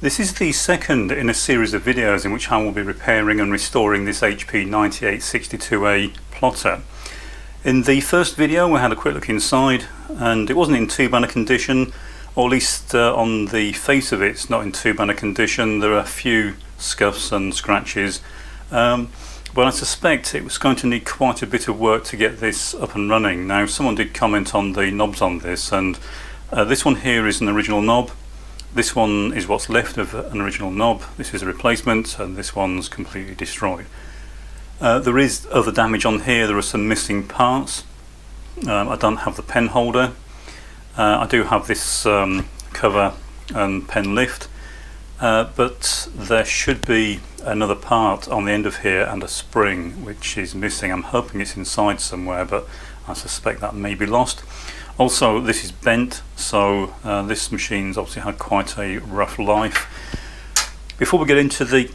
This is the second in a series of videos in which I will be repairing and restoring this HP9862A plotter. In the first video we had a quick look inside and it wasn't in too bad a condition, or at least on the face of it's not in too bad a condition. There are a few scuffs and scratches, but I suspect it was going to need quite a bit of work to get this up and running. Now, someone did comment on the knobs on this, and this one here is an original knob. This one is what's left of an original knob. This is a replacement, and this one's completely destroyed. There is other damage on here. There are some missing parts. I don't have the pen holder. I do have this cover and pen lift, but there should be another part on the end of here and a spring which is missing. I'm hoping it's inside somewhere, but I suspect that may be lost. Also, this is bent, so this machine's obviously had quite a rough life. Before we get into the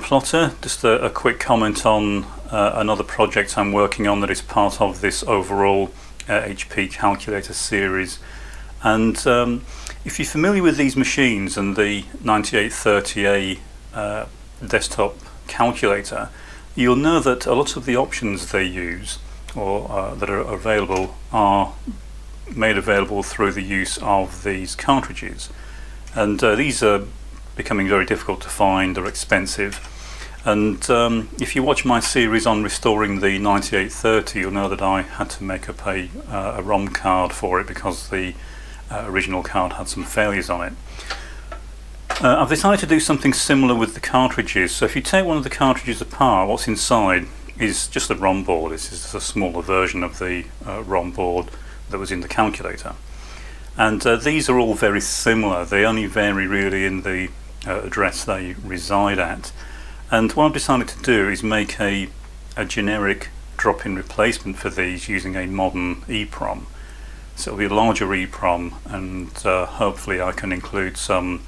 plotter, just a quick comment on another project I'm working on that is part of this overall HP calculator series. And if you're familiar with these machines and the 9830A desktop calculator, you'll know that a lot of the options they use or that are available are made available through the use of these cartridges, and these are becoming very difficult to find. They're expensive, and if you watch my series on restoring the 9830, you'll know that I had to make up a ROM card for it because the original card had some failures on it. I've decided to do something similar with the cartridges. So if you take one of the cartridges apart, what's inside is just a ROM board. This is a smaller version of the ROM board that was in the calculator, and these are all very similar. They only vary really in the address they reside at, and what I've decided to do is make a generic drop-in replacement for these using a modern EEPROM. So it'll be a larger EEPROM, and hopefully I can include some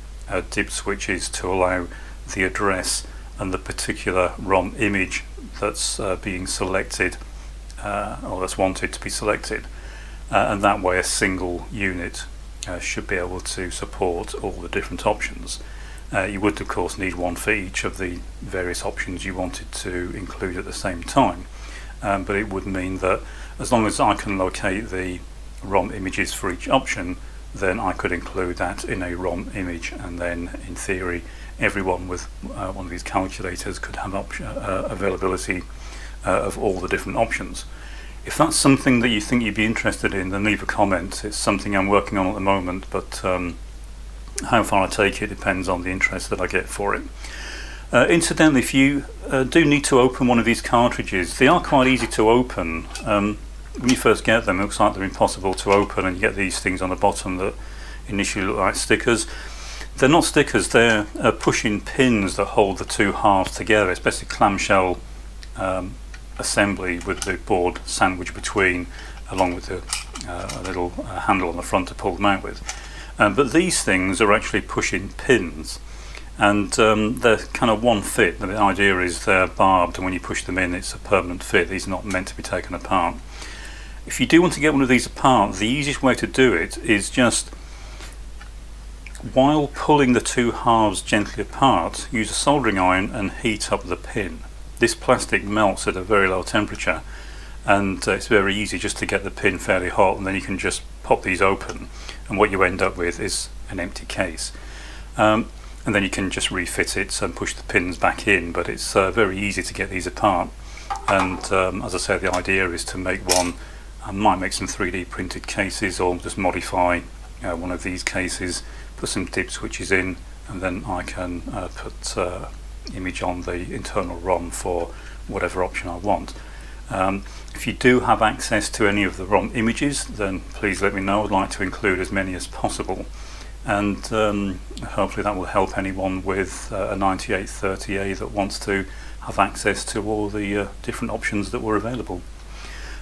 dip switches to allow the address and the particular ROM image that's being selected or that's wanted to be selected. And that way a single unit should be able to support all the different options. You would of course need one for each of the various options you wanted to include at the same time, but it would mean that as long as I can locate the ROM images for each option, then I could include that in a ROM image, and then in theory everyone with one of these calculators could have availability of all the different options. If that's something that you think you'd be interested in, then leave a comment. It's something I'm working on at the moment, but how far I take it depends on the interest that I get for it. Incidentally, if you do need to open one of these cartridges, they are quite easy to open. When you first get them, it looks like they're impossible to open, and you get these things on the bottom that initially look like stickers. They're not stickers, they're push-in pins that hold the two halves together. It's basically clamshell assembly with the board sandwiched between, along with the little handle on the front to pull them out with. But these things are actually push-in pins, and they're kind of one fit. The idea is they're barbed, and when you push them in it's a permanent fit. These are not meant to be taken apart. If you do want to get one of these apart, the easiest way to do it is just, while pulling the two halves gently apart, use a soldering iron and heat up the pin. This plastic melts at a very low temperature, and it's very easy just to get the pin fairly hot, and then you can just pop these open, and what you end up with is an empty case. And then you can just refit it and push the pins back in, but it's very easy to get these apart. And as I say, the idea is to make one. I might make some 3D printed cases, or just modify one of these cases, put some dip switches in, and then I can put image on the internal ROM for whatever option I want. If you do have access to any of the ROM images, then please let me know. I'd like to include as many as possible, and hopefully that will help anyone with a 9830A that wants to have access to all the different options that were available.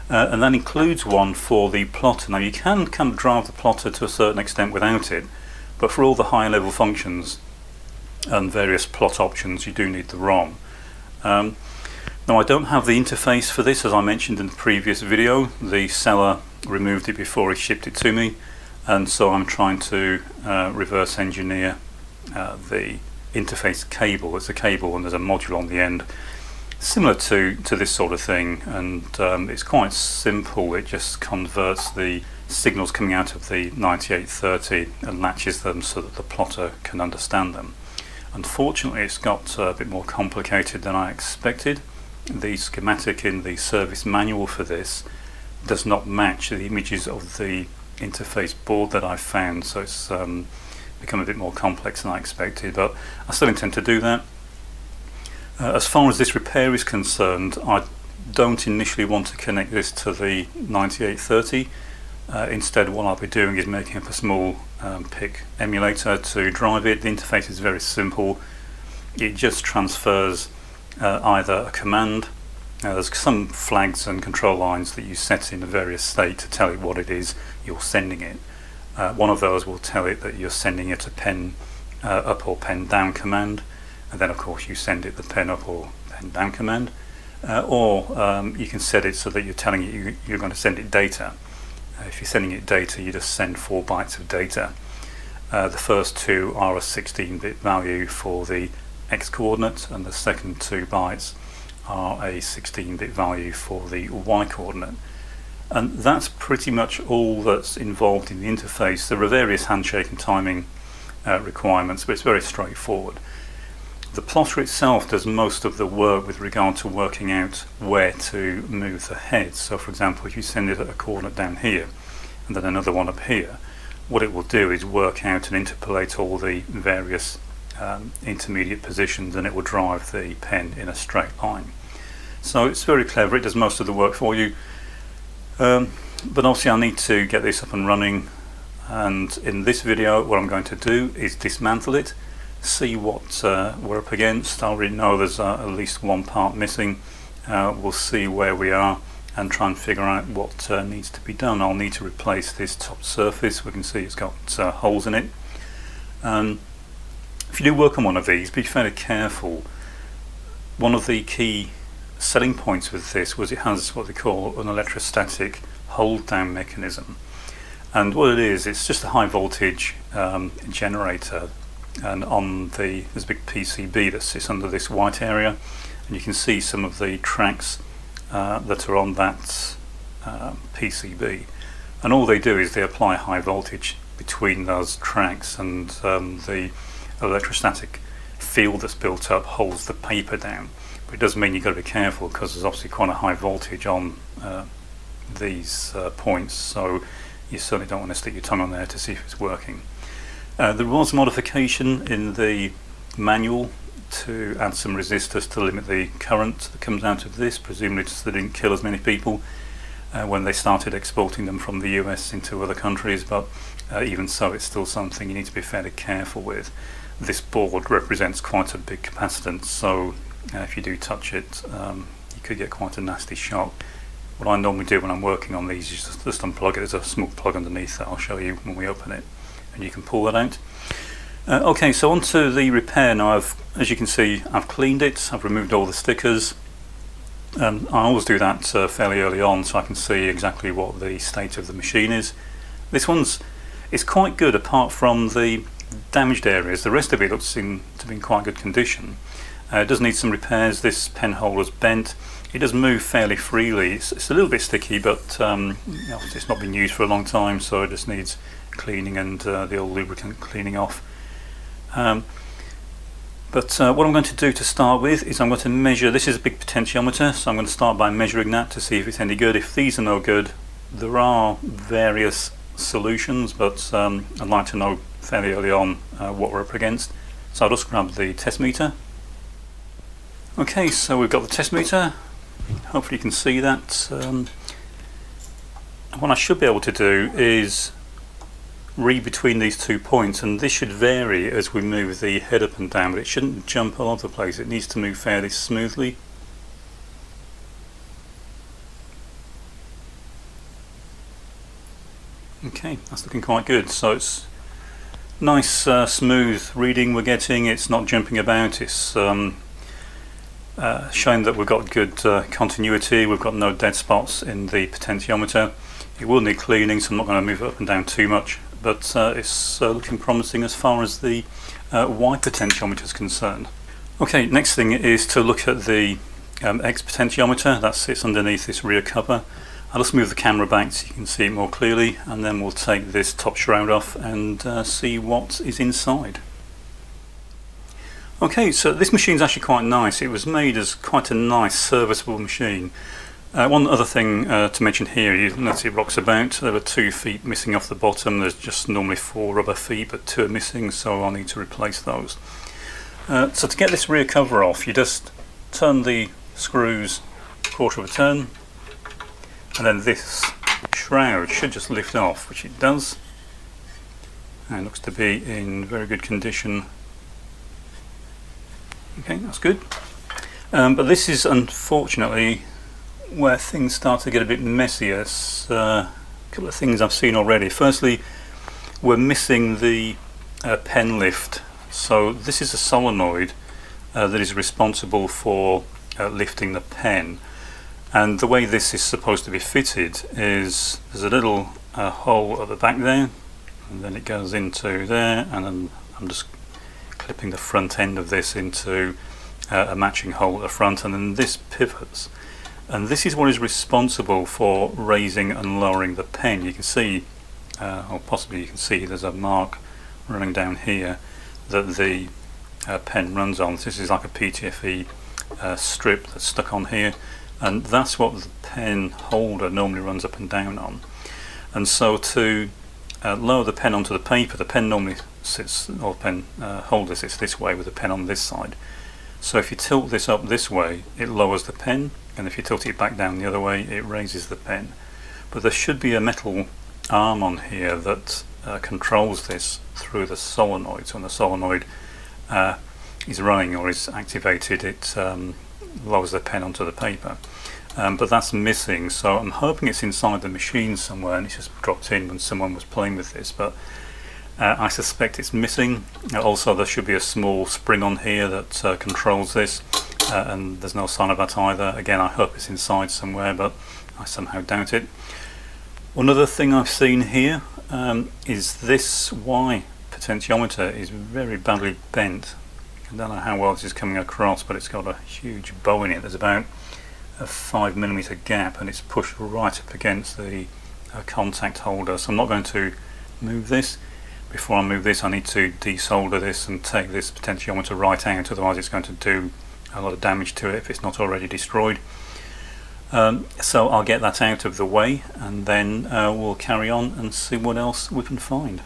And that includes one for the plotter. Now, you can kind of drive the plotter to a certain extent without it, but for all the higher level functions and various plot options you do need the ROM. Now, I don't have the interface for this, as I mentioned in the previous video. The seller removed it before he shipped it to me, and so I'm trying to reverse engineer the interface cable. It's a cable and there's a module on the end, similar to this sort of thing, and it's quite simple. It just converts the signals coming out of the 9830 and latches them so that the plotter can understand them. Unfortunately, it's got a bit more complicated than I expected. The schematic in the service manual for this does not match the images of the interface board that I've found, so it's become a bit more complex than I expected, but I still intend to do that. As far as this repair is concerned, I don't initially want to connect this to the 9830. Instead, what I'll be doing is making up a small PIC emulator to drive it. The interface is very simple. It just transfers either a command. There's some flags and control lines that you set in a various state to tell it what it is you're sending it. One of those will tell it that you're sending it a pen up or pen down command, and then of course you send it the pen up or pen down command, or you can set it so that you're telling it you're going to send it data. If you're sending it data, you just send 4 bytes of data. The first 2 are a 16-bit value for the X coordinate, and the second 2 bytes are a 16-bit value for the Y coordinate. And that's pretty much all that's involved in the interface. There are various handshake and timing requirements, but it's very straightforward. The plotter itself does most of the work with regard to working out where to move the heads. So for example, if you send it at a coordinate down here and then another one up here, what it will do is work out and interpolate all the various intermediate positions, and it will drive the pen in a straight line. So it's very clever. It does most of the work for you, but obviously I need to get this up and running, and in this video what I'm going to do is dismantle it, see what we're up against. I already know there's at least one part missing. We'll see where we are and try and figure out what needs to be done. I'll need to replace this top surface. We can see it's got holes in it. If you do work on one of these, be fairly careful. One of the key selling points with this was it has what they call an electrostatic hold down mechanism, and what it is, it's just a high voltage generator, and there's a big PCB that sits under this white area, and you can see some of the tracks that are on that PCB, and all they do is they apply high voltage between those tracks, and the electrostatic field that's built up holds the paper down. But it does mean you've got to be careful, because there's obviously quite a high voltage on these points, so you certainly don't want to stick your tongue on there to see if it's working. There was a modification in the manual to add some resistors to limit the current that comes out of this, presumably so they didn't kill as many people when they started exporting them from the US into other countries, but even so, it's still something you need to be fairly careful with. This board represents quite a big capacitance, so if you do touch it, you could get quite a nasty shock. What I normally do when I'm working on these is just unplug it. There's a small plug underneath that I'll show you when we open it, and you can pull that out. Okay, so on to the repair now. As you can see, I've cleaned it, I've removed all the stickers. I always do that fairly early on so I can see exactly what the state of the machine is. This one's quite good apart from the damaged areas. The rest of it looks to be in quite good condition. It does need some repairs. This pen holder's bent. It does move fairly freely. It's a little bit sticky, but it's not been used for a long time, so it just needs cleaning and the old lubricant cleaning off. But what I'm going to do to start with is I'm going to measure. This is a big potentiometer, so I'm going to start by measuring that to see if it's any good. If these are no good, there are various solutions, but I'd like to know fairly early on what we're up against. So I'll just grab the test meter. Okay, so we've got the test meter. Hopefully you can see that. What I should be able to do is read between these 2 points, and this should vary as we move the head up and down, but it shouldn't jump all over the place. It needs to move fairly smoothly. Okay, that's looking quite good. So it's nice smooth reading we're getting. It's not jumping about. It's showing that we've got good continuity. We've got no dead spots in the potentiometer. It will need cleaning, so I'm not going to move it up and down too much, but it's looking promising as far as the Y potentiometer is concerned. Okay, next thing is to look at the X potentiometer that sits underneath this rear cover. I'll just move the camera back so you can see it more clearly, and then we'll take this top shroud off and see what is inside. Okay, so this machine is actually quite nice. It was made as quite a nice serviceable machine. One other thing to mention here, you notice it rocks about. There are 2 feet missing off the bottom. There's just normally 4 rubber feet, but 2 are missing, so I'll need to replace those. So to get this rear cover off, you just turn the screws a quarter of a turn, and then this shroud should just lift off, which it does, and it looks to be in very good condition. Okay, that's good. But this is unfortunately where things start to get a bit messier. A couple of things I've seen already. Firstly, we're missing the pen lift. So this is a solenoid that is responsible for lifting the pen. And the way this is supposed to be fitted is there's a little hole at the back there, and then it goes into there, and then I'm just clipping the front end of this into a matching hole at the front, and then this pivots. And this is what is responsible for raising and lowering the pen. You can see, or possibly you can see, there's a mark running down here that the pen runs on. This is like a PTFE strip that's stuck on here, and that's what the pen holder normally runs up and down on. And so to lower the pen onto the paper, the pen normally sits, or pen holder sits this way with the pen on this side. So if you tilt this up this way, it lowers the pen, and if you tilt it back down the other way, it raises the pen. But there should be a metal arm on here that controls this through the solenoid. So when the solenoid is running or is activated, it lowers the pen onto the paper. But that's missing, so I'm hoping it's inside the machine somewhere, and it's just dropped in when someone was playing with this, but I suspect it's missing. Also, there should be a small spring on here that controls this, and there's no sign of that either. Again, I hope it's inside somewhere, but I somehow doubt it. One other thing I've seen here is this Y potentiometer is very badly bent. I don't know how well this is coming across, but it's got a huge bow in it. There's about a 5mm gap, and it's pushed right up against the contact holder. So I'm not going to move this. Before I move this, I need to desolder this and take this potentiometer right out, otherwise it's going to do a lot of damage to it if it's not already destroyed. So I'll get that out of the way, and then we'll carry on and see what else we can find.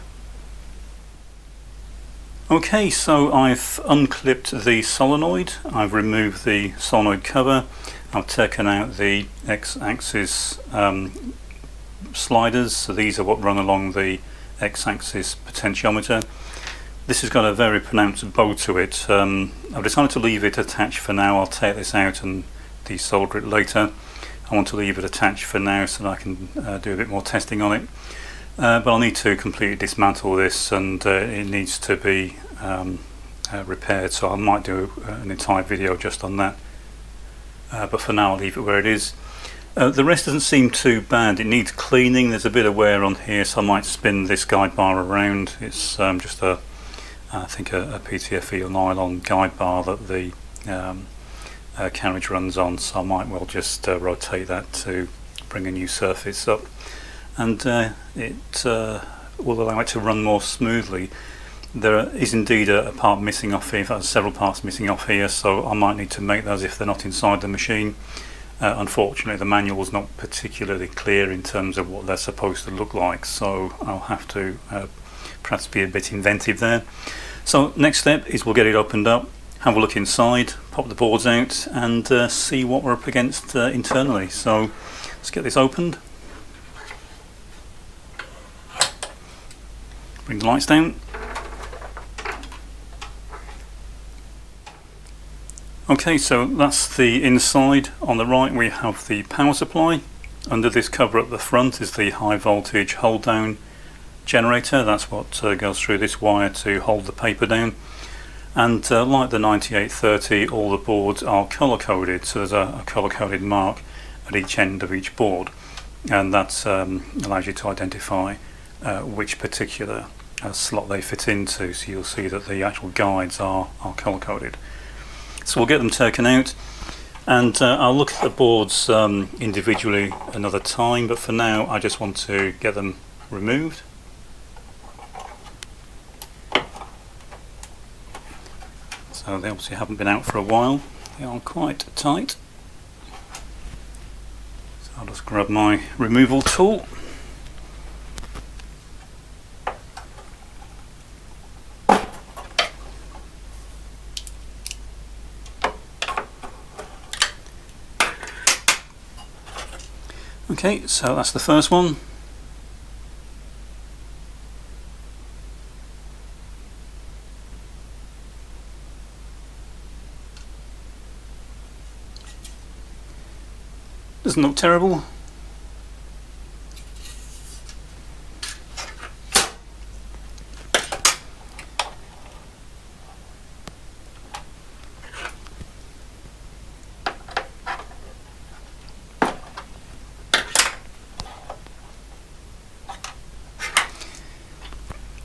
Okay, so I've unclipped the solenoid, I've removed the solenoid cover, I've taken out the X-axis sliders, so these are what run along the X-axis potentiometer. This has got a very pronounced bow to it. I've decided to leave it attached for now. I'll take this out and desolder it later. I want to leave it attached for now so that I can do a bit more testing on it. But I'll need to completely dismantle this, and it needs to be repaired, so I might do an entire video just on that. But for now I'll leave it where it is. The rest doesn't seem too bad. It needs cleaning. There's a bit of wear on here, so I might spin this guide bar around. It's just I think a PTFE or nylon guide bar that the carriage runs on, so I might well just rotate that to bring a new surface up, and it will allow it to run more smoothly. There is indeed a part missing off here. In fact, several parts missing off here, so I might need to make those if they're not inside the machine. Unfortunately, the manual is not particularly clear in terms of what they're supposed to look like, so I'll have to perhaps be a bit inventive there. So next step is we'll get it opened up, have a look inside, pop the boards out, and see what we're up against internally. So let's get this opened. Bring the lights down. Okay, so that's the inside. On the right we have the power supply. Under this cover at the front is the high voltage hold down generator. That's what goes through this wire to hold the paper down. And like the 9830, all the boards are color coded, so there's a color coded mark at each end of each board, and that allows you to identify which particular slot they fit into, so you'll see that the actual guides are colour coded. So we'll get them taken out, and I'll look at the boards individually another time, but for now I just want to get them removed. So they obviously haven't been out for a while, they are quite tight. So I'll just grab my removal tool. Okay, so that's the first one. Doesn't look terrible.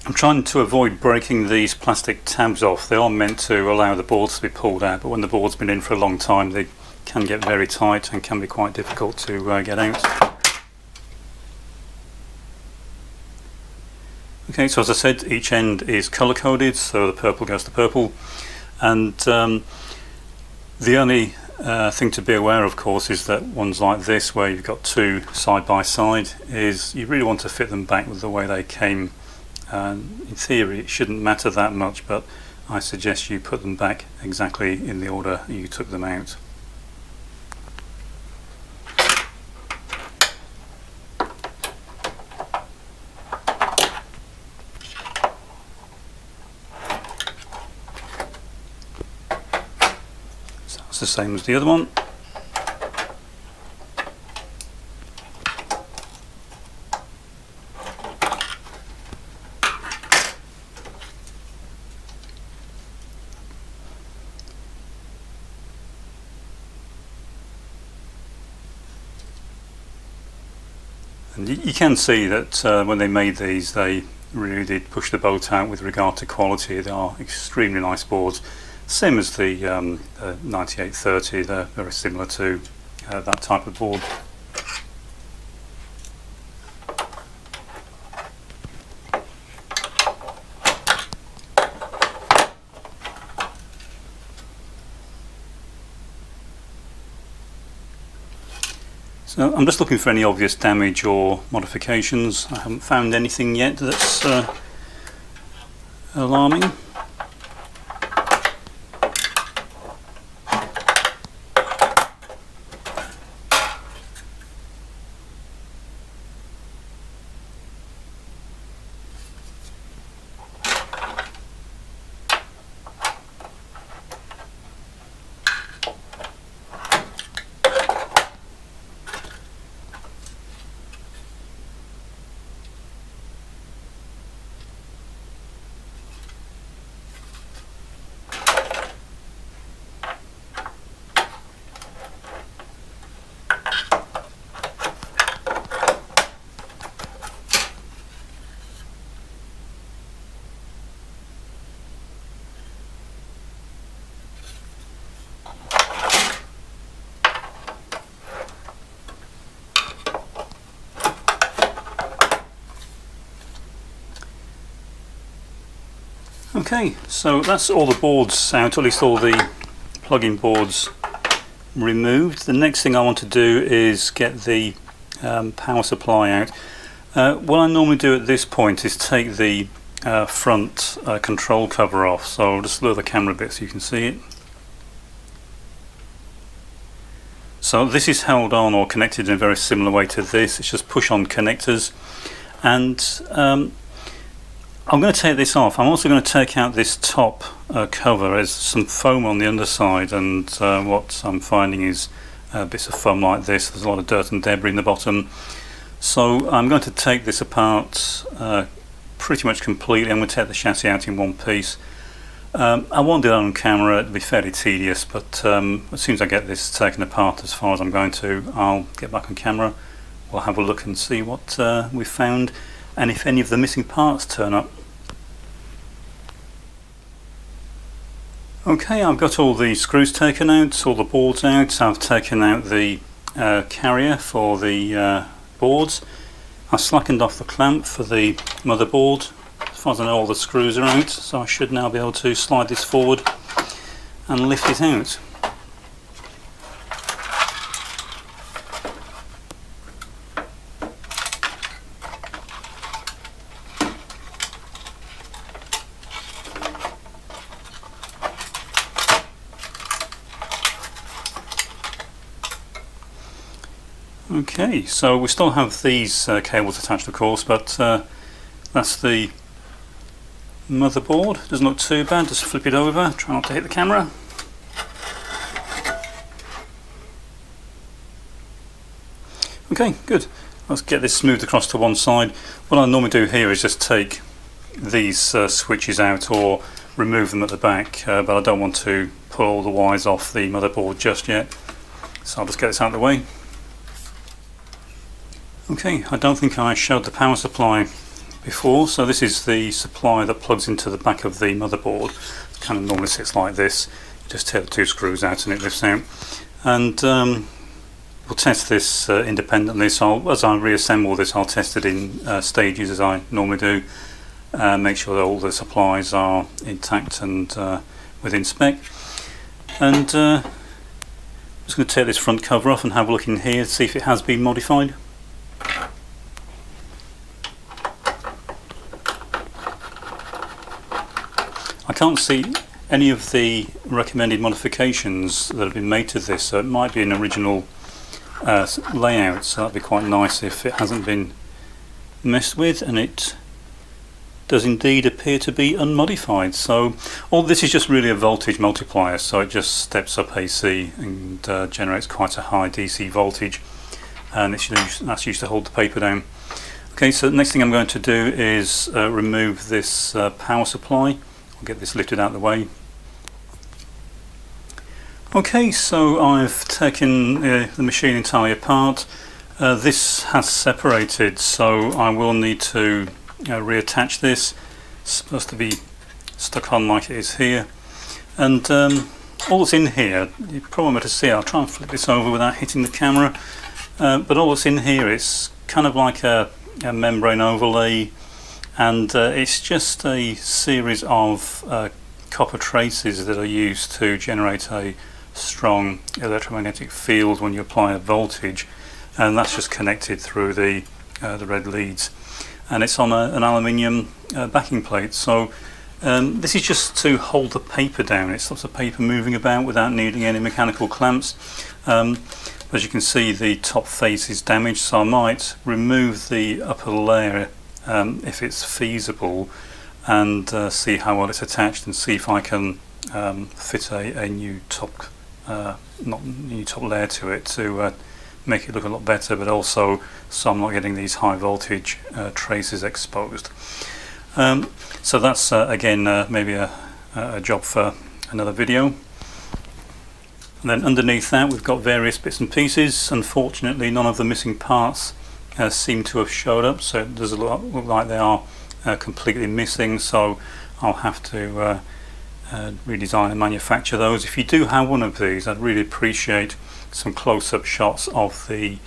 I'm trying to avoid breaking these plastic tabs off. They are meant to allow the boards to be pulled out, but when the board's been in for a long time they can get very tight and can be quite difficult to get out. Okay, so as I said, each end is colour coded, so the purple goes to purple, and the only thing to be aware, of course, is that ones like this where you've got two side by side, is you really want to fit them back with the way they came. In theory it shouldn't matter that much, but I suggest you put them back exactly in the order you took them out. So it's the same as the other one. And you can see that when they made these, they really did push the boat out with regard to quality. They are extremely nice boards, same as the 9830. They're very similar to that type of board. So I'm just looking for any obvious damage or modifications. I haven't found anything yet that's alarming. Okay, so that's all the boards out, or at least all the plug-in boards removed. The next thing I want to do is get the power supply out. What I normally do at this point is take the front control cover off, so I'll just lower the camera a bit so you can see it. So this is held on or connected in a very similar way to this. It's just push-on connectors, and I'm going to take this off. I'm also going to take out this top cover. There's some foam on the underside, and what I'm finding is bits of foam like this. There's a lot of dirt and debris in the bottom. So I'm going to take this apart pretty much completely. I'm going to take the chassis out in one piece. I won't do that on camera, it'll be fairly tedious, but as soon as I get this taken apart as far as I'm going to, I'll get back on camera. We'll have a look and see what we've found, and if any of the missing parts turn up. Okay, I've got all the screws taken out, all the boards out. I've taken out the carrier for the boards. I slackened off the clamp for the motherboard. As far as I know, all the screws are out, so I should now be able to slide this forward and lift it out. Okay, so we still have these cables attached, of course, but that's the motherboard. Doesn't look too bad. Just flip it over, try not to hit the camera. Okay, good. Let's get this smoothed across to one side. What I normally do here is just take these switches out or remove them at the back, but I don't want to pull all the wires off the motherboard just yet. So I'll just get this out of the way. Okay, I don't think I showed the power supply before, so this is the supply that plugs into the back of the motherboard. It kind of normally sits like this. You just tear the two screws out and it lifts out. And we'll test this independently, so as I reassemble this I'll test it in stages as I normally do. Make sure that all the supplies are intact and within spec. And I'm just going to take this front cover off and have a look in here to see if it has been modified. I can't see any of the recommended modifications that have been made to this, so it might be an original layout, so that'd be quite nice if it hasn't been messed with, and it does indeed appear to be unmodified. So all this is just really a voltage multiplier, so it just steps up AC and generates quite a high DC voltage, and that's used to hold the paper down. Okay, so the next thing I'm going to do is remove this power supply. I'll get this lifted out of the way. Okay, so I've taken the machine entirely apart. This has separated, so I will need to reattach this. It's supposed to be stuck on like it is here. And all that's in here, you probably won't be able to see, I'll try and flip this over without hitting the camera. But all that's in here is kind of like a membrane overlay, and it's just a series of copper traces that are used to generate a strong electromagnetic field when you apply a voltage, and that's just connected through the red leads, and it's on an aluminium backing plate. So this is just to hold the paper down. It stops the paper moving about without needing any mechanical clamps. As you can see, the top face is damaged, so I might remove the upper layer if it's feasible, and see how well it's attached, and see if I can fit a new top layer to it to make it look a lot better, but also so I'm not getting these high voltage traces exposed. So that's again maybe a job for another video. And then underneath that we've got various bits and pieces. Unfortunately, none of the missing parts seem to have showed up, so it does look like they are completely missing, so I'll have to redesign and manufacture those. If you do have one of these, I'd really appreciate some close-up shots of the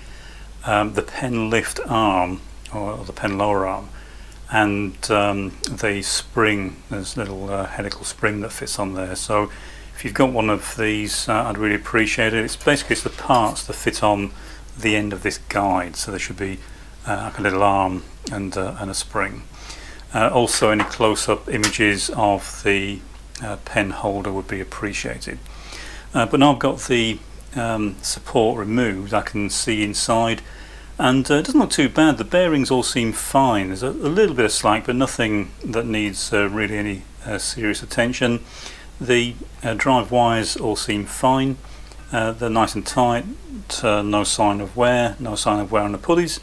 pen lift arm, or the pen lower arm, and the spring. There's a little helical spring that fits on there. So if you've got one of these, I'd really appreciate it. It's basically the parts that fit on the end of this guide, so there should be like a little arm and a spring. Also, any close-up images of the pen holder would be appreciated. But now I've got the support removed, I can see inside, and it doesn't look too bad. The bearings all seem fine. There's a little bit of slack, but nothing that needs really any serious attention. The drive wires all seem fine. They're nice and tight, no sign of wear, on the pulleys.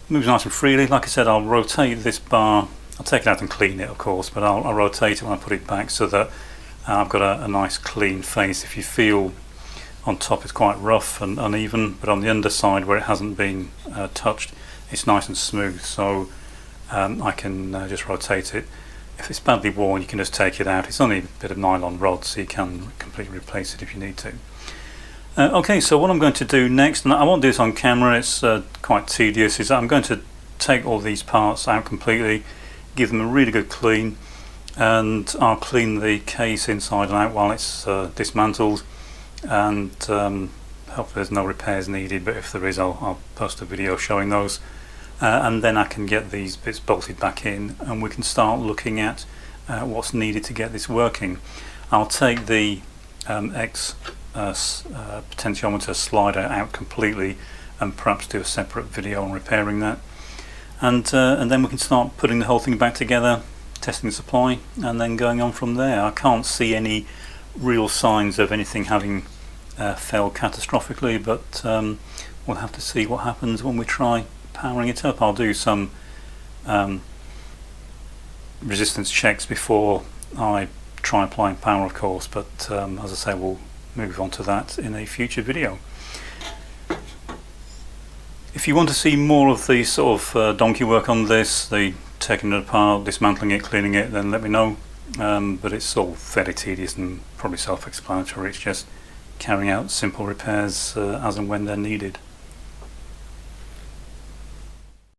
Moves nice and freely. Like I said, I'll rotate this bar. I'll take it out and clean it, of course, but I'll rotate it when I put it back so that I've got a nice clean face. If you feel on top it's quite rough and uneven, but on the underside where it hasn't been touched, it's nice and smooth, so I can just rotate it If it's badly worn, you can just take it out. It's only a bit of nylon rod, so you can completely replace it if you need to. Okay, so what I'm going to do next, and I won't do this on camera, it's quite tedious, is I'm going to take all these parts out completely, give them a really good clean, and I'll clean the case inside and out while it's dismantled, and hopefully there's no repairs needed, but if there is, I'll post a video showing those. And then I can get these bits bolted back in, and we can start looking at what's needed to get this working. I'll take the potentiometer slider out completely, and perhaps do a separate video on repairing that. And then we can start putting the whole thing back together, testing the supply, and then going on from there. I can't see any real signs of anything having failed catastrophically, but we'll have to see what happens when we try powering it up. I'll do some resistance checks before I try applying power, of course, but as I say, we'll move on to that in a future video. If you want to see more of the sort of donkey work on this, the taking it apart, dismantling it, cleaning it, then let me know, but it's all fairly tedious and probably self-explanatory. It's just carrying out simple repairs as and when they're needed.